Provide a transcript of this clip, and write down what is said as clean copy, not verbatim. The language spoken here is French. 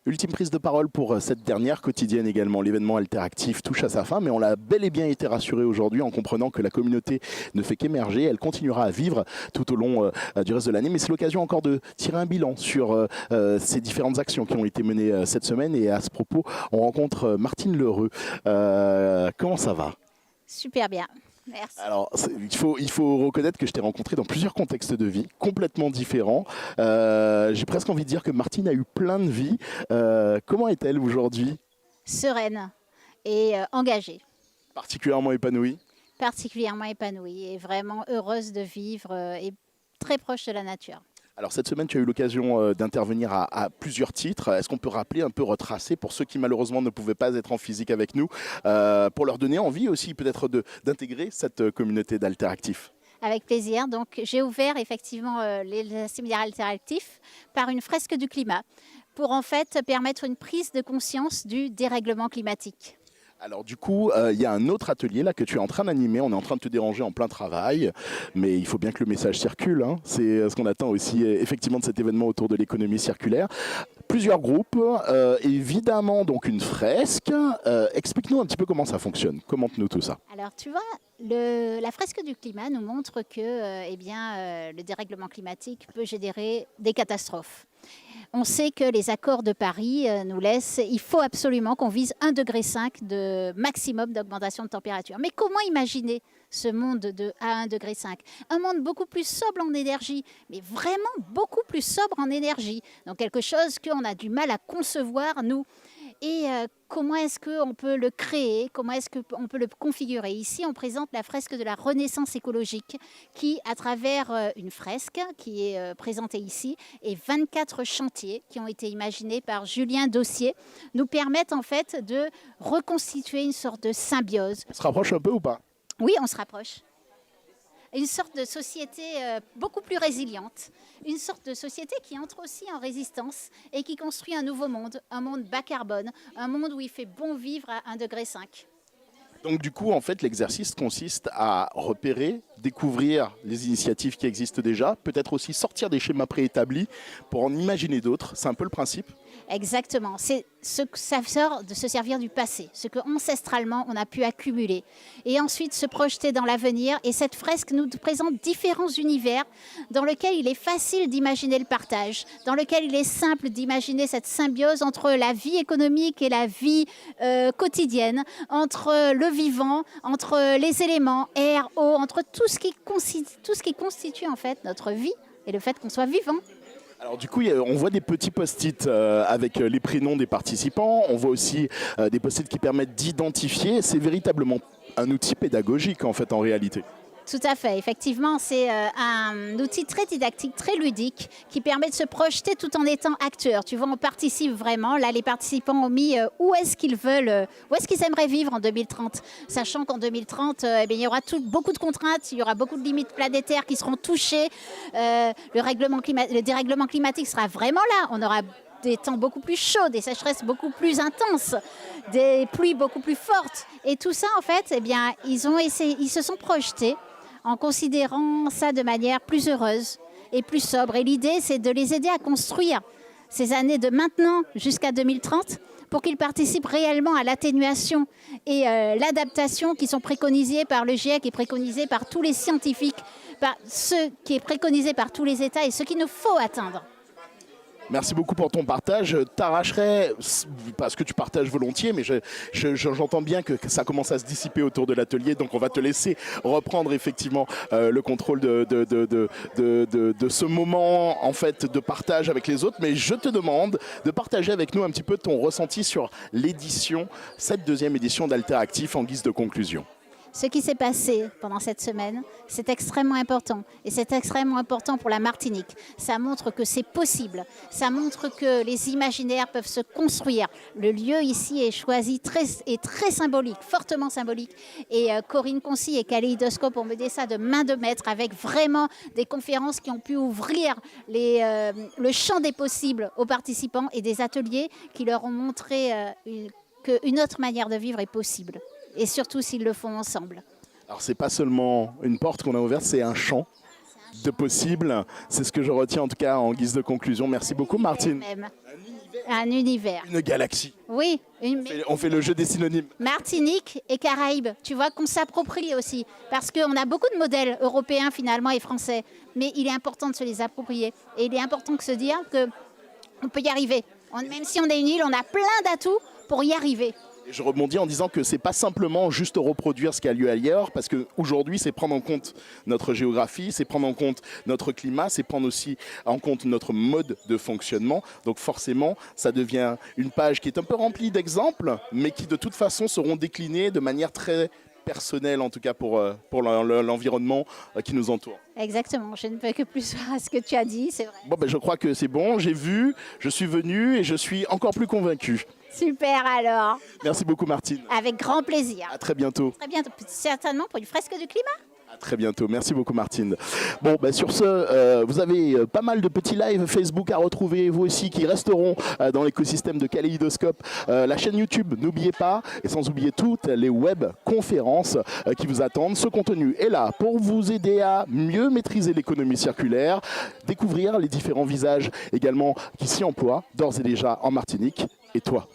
Ultime prise de parole pour cette dernière quotidienne également. L'événement Alteractif touche à sa fin, mais on a bel et bien été rassuré aujourd'hui en comprenant que la communauté ne fait qu'émerger. Elle continuera à vivre tout au long du reste de l'année. Mais c'est l'occasion encore de tirer un bilan sur ces différentes actions qui ont été menées cette semaine. Et à ce propos, on rencontre Martine Lheureux. Comment ça va? Super bien. Merci. Alors, il faut reconnaître que je t'ai rencontré dans plusieurs contextes de vie complètement différents. J'ai presque envie de dire que Martine a eu plein de vies. Comment est-elle aujourd'hui? Sereine et engagée. Particulièrement épanouie? Particulièrement épanouie et vraiment heureuse de vivre et très proche de la nature. Alors cette semaine, tu as eu l'occasion d'intervenir à plusieurs titres. Est-ce qu'on peut rappeler, un peu retracer pour ceux qui malheureusement ne pouvaient pas être en physique avec nous, pour leur donner envie aussi peut-être d'intégrer cette communauté d'Alteractif? Avec plaisir. Donc j'ai ouvert effectivement les séminaires alternatifs par une fresque du climat pour en fait permettre une prise de conscience du dérèglement climatique. Alors du coup, il y a un autre atelier là que tu es en train d'animer. On est en train de te déranger en plein travail, mais il faut bien que le message circule, hein. C'est ce qu'on attend aussi effectivement de cet événement autour de l'économie circulaire. Plusieurs groupes, évidemment donc une fresque. Explique-nous un petit peu comment ça fonctionne. Commente-nous tout ça. Alors tu vois, la fresque du climat nous montre que le dérèglement climatique peut générer des catastrophes. On sait que les accords de Paris nous laissent, il faut absolument qu'on vise 1,5 degré de maximum d'augmentation de température. Mais comment imaginer ce monde à 1,5 degré? Un monde beaucoup plus sobre en énergie, mais vraiment beaucoup plus sobre en énergie. Donc quelque chose qu'on a du mal à concevoir, nous. Et comment est-ce qu'on peut le créer? Comment est-ce qu'on peut le configurer? Ici, on présente la fresque de la renaissance écologique qui, à travers une fresque qui est présentée ici et 24 chantiers qui ont été imaginés par Julien Dossier, nous permettent en fait de reconstituer une sorte de symbiose. On se rapproche un peu ou pas? Oui, on se rapproche. Une sorte de société beaucoup plus résiliente, une sorte de société qui entre aussi en résistance et qui construit un nouveau monde, un monde bas carbone, un monde où il fait bon vivre à 1,5 degré. Donc du coup, en fait, l'exercice consiste à repérer, découvrir les initiatives qui existent déjà, peut-être aussi sortir des schémas préétablis pour en imaginer d'autres. C'est un peu le principe? Exactement. C'est ça sort de se servir du passé, ce que ancestralement on a pu accumuler. Et ensuite se projeter dans l'avenir. Et cette fresque nous présente différents univers dans lesquels il est facile d'imaginer le partage, dans lesquels il est simple d'imaginer cette symbiose entre la vie économique et la vie quotidienne, entre le vivant, entre les éléments, air, eau, entre tout ce qui constitue en fait notre vie et le fait qu'on soit vivant. Alors du coup, on voit des petits post-it avec les prénoms des participants. On voit aussi des post-it qui permettent d'identifier. C'est véritablement un outil pédagogique en fait en réalité. Tout à fait. Effectivement, c'est un outil très didactique, très ludique, qui permet de se projeter tout en étant acteur. Tu vois, on participe vraiment. Là, les participants ont mis où est-ce qu'ils veulent, où est-ce qu'ils aimeraient vivre en 2030. Sachant qu'en 2030, il y aura beaucoup de contraintes, il y aura beaucoup de limites planétaires qui seront touchées. Le dérèglement climatique sera vraiment là. On aura des temps beaucoup plus chauds, des sécheresses beaucoup plus intenses, des pluies beaucoup plus fortes. Et tout ça, en fait, ils se sont projetés en considérant ça de manière plus heureuse et plus sobre. Et l'idée, c'est de les aider à construire ces années de maintenant jusqu'à 2030 pour qu'ils participent réellement à l'atténuation et l'adaptation qui sont préconisées par le GIEC et préconisées par tous les scientifiques, par ce qui est préconisé par tous les États et ce qu'il nous faut atteindre. Merci beaucoup pour ton partage. T'arracherais, parce que tu partages volontiers, mais j'entends bien que ça commence à se dissiper autour de l'atelier, donc on va te laisser reprendre effectivement le contrôle de ce moment en fait de partage avec les autres. Mais je te demande de partager avec nous un petit peu ton ressenti sur l'édition, cette deuxième édition d'Alteractif en guise de conclusion. Ce qui s'est passé pendant cette semaine, c'est extrêmement important. Et c'est extrêmement important pour la Martinique. Ça montre que c'est possible. Ça montre que les imaginaires peuvent se construire. Le lieu ici est choisi est très symbolique, fortement symbolique. Et Corinne Concy et Kaléidoscope ont mené ça de main de maître avec vraiment des conférences qui ont pu ouvrir le champ des possibles aux participants et des ateliers qui leur ont montré qu'une autre manière de vivre est possible. Et surtout s'ils le font ensemble. Alors c'est pas seulement une porte qu'on a ouverte, c'est un champ de possibles. C'est ce que je retiens en tout cas en guise de conclusion. Merci beaucoup Martine. Un univers. Une galaxie. Oui. On fait le jeu des synonymes. Martinique et Caraïbes, tu vois, qu'on s'approprie aussi. Parce qu'on a beaucoup de modèles européens finalement et français. Mais il est important de se les approprier. Et il est important de se dire qu'on peut y arriver. Même si on est une île, on a plein d'atouts pour y arriver. Et je rebondis en disant que c'est pas simplement juste reproduire ce qui a lieu ailleurs, parce qu'aujourd'hui, c'est prendre en compte notre géographie, c'est prendre en compte notre climat, c'est prendre aussi en compte notre mode de fonctionnement. Donc forcément, ça devient une page qui est un peu remplie d'exemples, mais qui de toute façon seront déclinés de manière très personnelle, en tout cas pour l'environnement qui nous entoure. Exactement, je ne peux que plus voir à ce que tu as dit, c'est vrai. Bon, ben, je crois que c'est bon, j'ai vu, je suis venu et je suis encore plus convaincu. Super alors. Merci beaucoup Martine. Avec grand plaisir. À très bientôt. Très bientôt, certainement pour une fresque du climat. À très bientôt. Merci beaucoup Martine. Bon, bah sur ce, vous avez pas mal de petits lives Facebook à retrouver, vous aussi, qui resteront dans l'écosystème de Kaléidoscope. La chaîne YouTube, n'oubliez pas, et sans oublier toutes les web conférences qui vous attendent. Ce contenu est là pour vous aider à mieux maîtriser l'économie circulaire, découvrir les différents visages également qui s'y emploient d'ores et déjà en Martinique. Et toi ?